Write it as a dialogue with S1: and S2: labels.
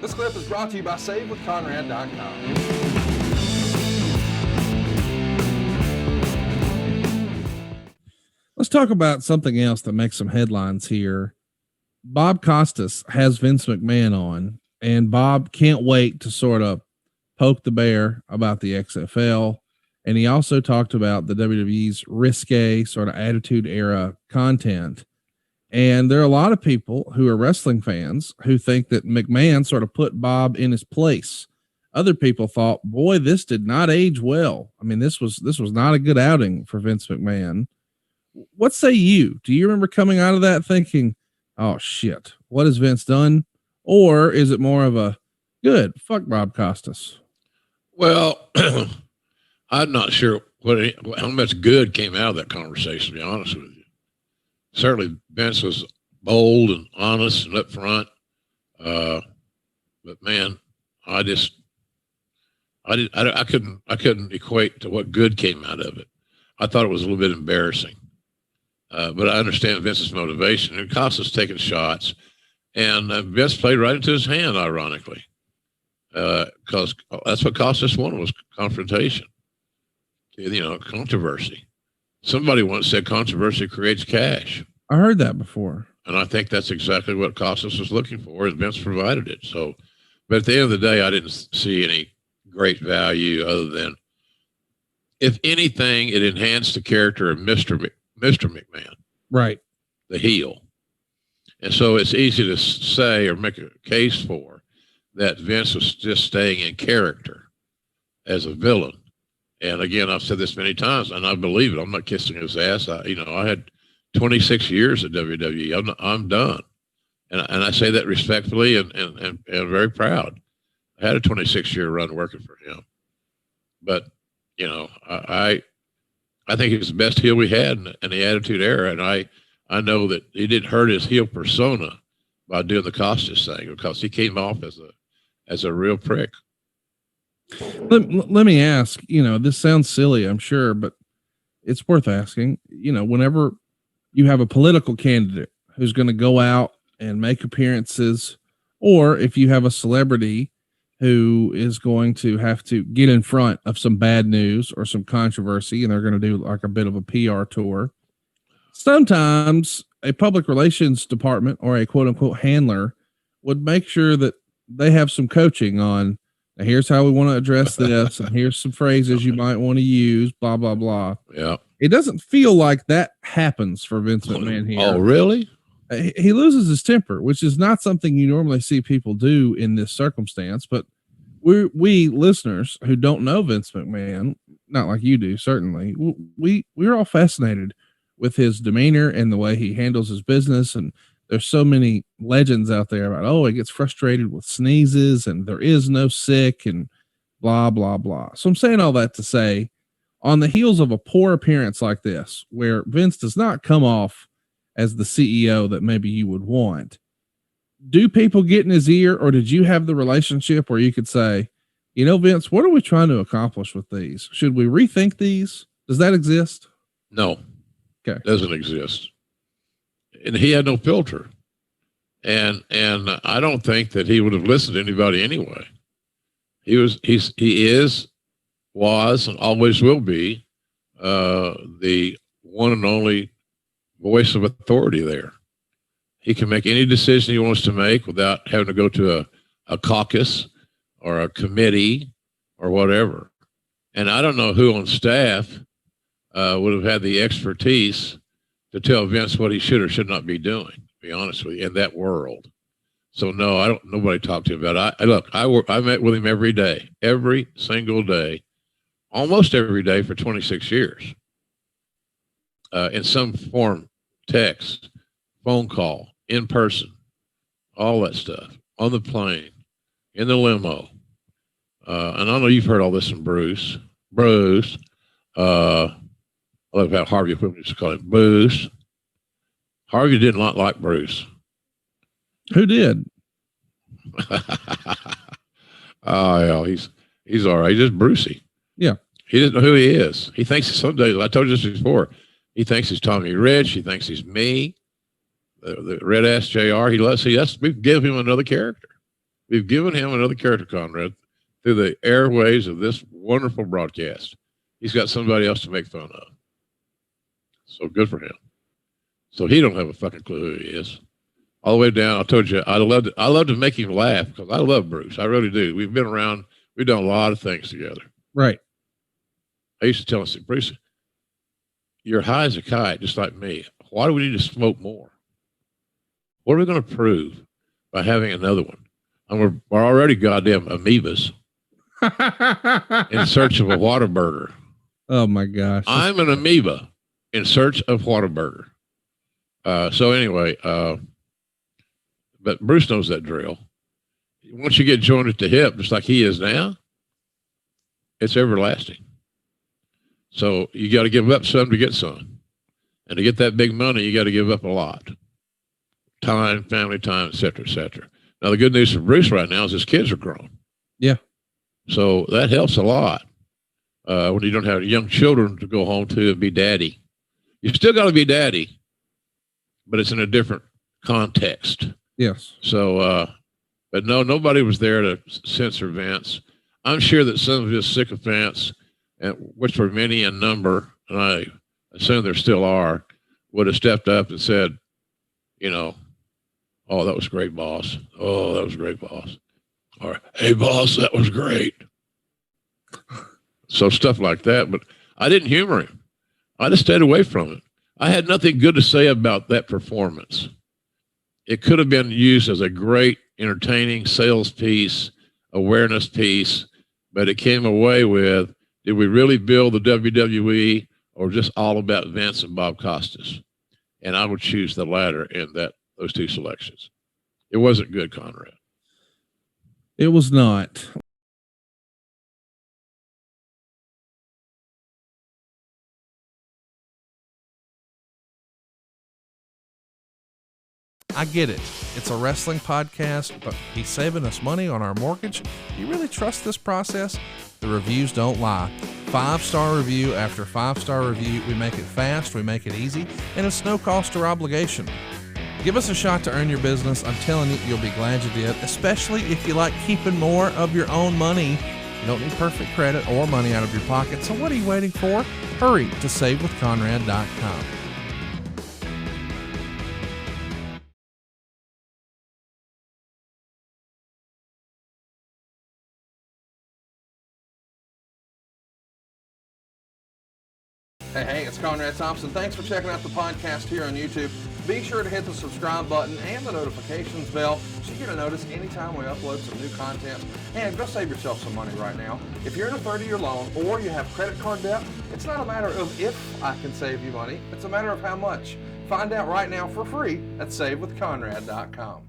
S1: This clip is brought to you by SaveWithConrad.com.
S2: Let's talk about something else that makes some headlines here. Bob Costas has Vince McMahon on, and Bob can't wait to sort of poke the bear about the XFL. And he also talked about the WWE's risque sort of attitude era content. And there are a lot of people who are wrestling fans who think that McMahon sort of put Bob in his place. Other people thought, boy, this did not age well. I mean, this was not a good outing for Vince McMahon. What say you? Do you remember coming out of that thinking, oh shit, what has Vince done? Or is it more of a good, fuck Bob Costas?
S3: Well, I'm not sure how much good came out of that conversation, to be honest with you. Certainly Vince was bold and honest and upfront. But man, I couldn't equate to what good came out of it. I thought it was a little bit embarrassing. But I understand Vince's motivation, and Costas taking shots, and Vince played right into his hand, ironically, because that's what Costas wanted, was confrontation, controversy. Somebody once said controversy creates cash.
S2: I heard that before.
S3: And I think that's exactly what Costas was looking for, and Vince provided it. So, but at the end of the day, I didn't see any great value other than, if anything, it enhanced the character of Mr. McMahon.
S2: Right.
S3: The heel. And so it's easy to say or make a case for that Vince was just staying in character as a villain. And again, I've said this many times, and I believe it. I'm not kissing his ass. I had 26 years at WWE. I'm done, and I say that respectfully and very proud. I had a 26-year run working for him, but I think he was the best heel we had in the Attitude Era, and I know that he didn't hurt his heel persona by doing the Costas thing, because he came off as a real prick.
S2: Let me ask, this sounds silly, I'm sure, but it's worth asking. Whenever you have a political candidate who's going to go out and make appearances, or if you have a celebrity who is going to have to get in front of some bad news or some controversy, and they're going to do like a bit of a PR tour, sometimes a public relations department or a quote unquote handler would make sure that they have some coaching on, now here's how we want to address this, and here's some phrases you might want to use, blah, blah, blah.
S3: Yeah.
S2: It doesn't feel like that happens for Vince McMahon here.
S3: Oh, really?
S2: He loses his temper, which is not something you normally see people do in this circumstance. But we listeners who don't know Vince McMahon, not like you do, certainly, we're all fascinated with his demeanor and the way he handles his business. And there's so many legends out there about, oh, he gets frustrated with sneezes and there is no sick and blah, blah, blah. So I'm saying all that to say, on the heels of a poor appearance like this, where Vince does not come off as the CEO that maybe you would want, do people get in his ear, or did you have the relationship where you could say, Vince, what are we trying to accomplish with these? Should we rethink these? Does that exist?
S3: No.
S2: Okay.
S3: Doesn't exist. And he had no filter. And I don't think that he would have listened to anybody anyway. He was and always will be the one and only voice of authority there. He can make any decision he wants to make without having to go to a caucus or a committee or whatever. And I don't know who on staff would have had the expertise to tell Vince what he should or should not be doing, to be honest with you, in that world. So no, nobody talked to him about it. I met with him every single day, almost every day for 26 years, in some form, text, phone call, in person, all that stuff, on the plane, in the limo. And I know you've heard all this from Bruce. I love how Harvey used to call him Bruce. Harvey did not like Bruce.
S2: Who did?
S3: Oh, yeah, he's all right. He's just Brucey.
S2: Yeah.
S3: He doesn't know who he is. He thinks someday, I told you this before, he thinks he's Tommy Rich. He thinks he's me, the red ass JR. We give him another character. We've given him another character, Conrad, through the airways of this wonderful broadcast. He's got somebody else to make fun of. So good for him. So he don't have a fucking clue who he is. All the way down, I told you, I love to make him laugh because I love Bruce. I really do. We've been around. We've done a lot of things together.
S2: Right.
S3: I used to tell him, Bruce, you're high as a kite, just like me. Why do we need to smoke more? What are we going to prove by having another one? And we're already goddamn amoebas in search of a Whataburger.
S2: Oh my gosh.
S3: I'm an amoeba in search of Whataburger. So anyway, but Bruce knows that drill. Once you get joined at the hip, just like he is now, it's everlasting. So you got to give up some to get some. And to get that big money, you got to give up a lot. Time, family time, et cetera, et cetera. Now, the good news for Bruce right now is his kids are grown.
S2: Yeah.
S3: So that helps a lot when you don't have young children to go home to and be daddy. You still got to be daddy, but it's in a different context.
S2: Yes.
S3: So, but no, nobody was there to censor Vince. I'm sure that some of his sycophants, and which were many in number, and I assume there still are, would have stepped up and said, you know, oh, that was great, boss. Oh, that was great, boss. Or, hey, boss, that was great. So stuff like that. But I didn't humor him. I just stayed away from it. I had nothing good to say about that performance. It could have been used as a great, entertaining sales piece, awareness piece, but it came away with, did we really build the WWE or just all about Vince and Bob Costas? And I would choose the latter in those two selections. It wasn't good, Conrad.
S2: It was not. I get it. It's a wrestling podcast, but he's saving us money on our mortgage. Do you really trust this process? The reviews don't lie. 5-star review after 5-star review. We make it fast, we make it easy, and it's no cost or obligation. Give us a shot to earn your business. I'm telling you, you'll be glad you did, especially if you like keeping more of your own money. You don't need perfect credit or money out of your pocket, so what are you waiting for? Hurry to savewithconrad.com.
S1: Hey, it's Conrad Thompson. Thanks for checking out the podcast here on YouTube. Be sure to hit the subscribe button and the notifications bell so you get a notice anytime we upload some new content. And go save yourself some money right now. If you're in a 30-year loan or you have credit card debt, it's not a matter of if I can save you money. It's a matter of how much. Find out right now for free at savewithconrad.com.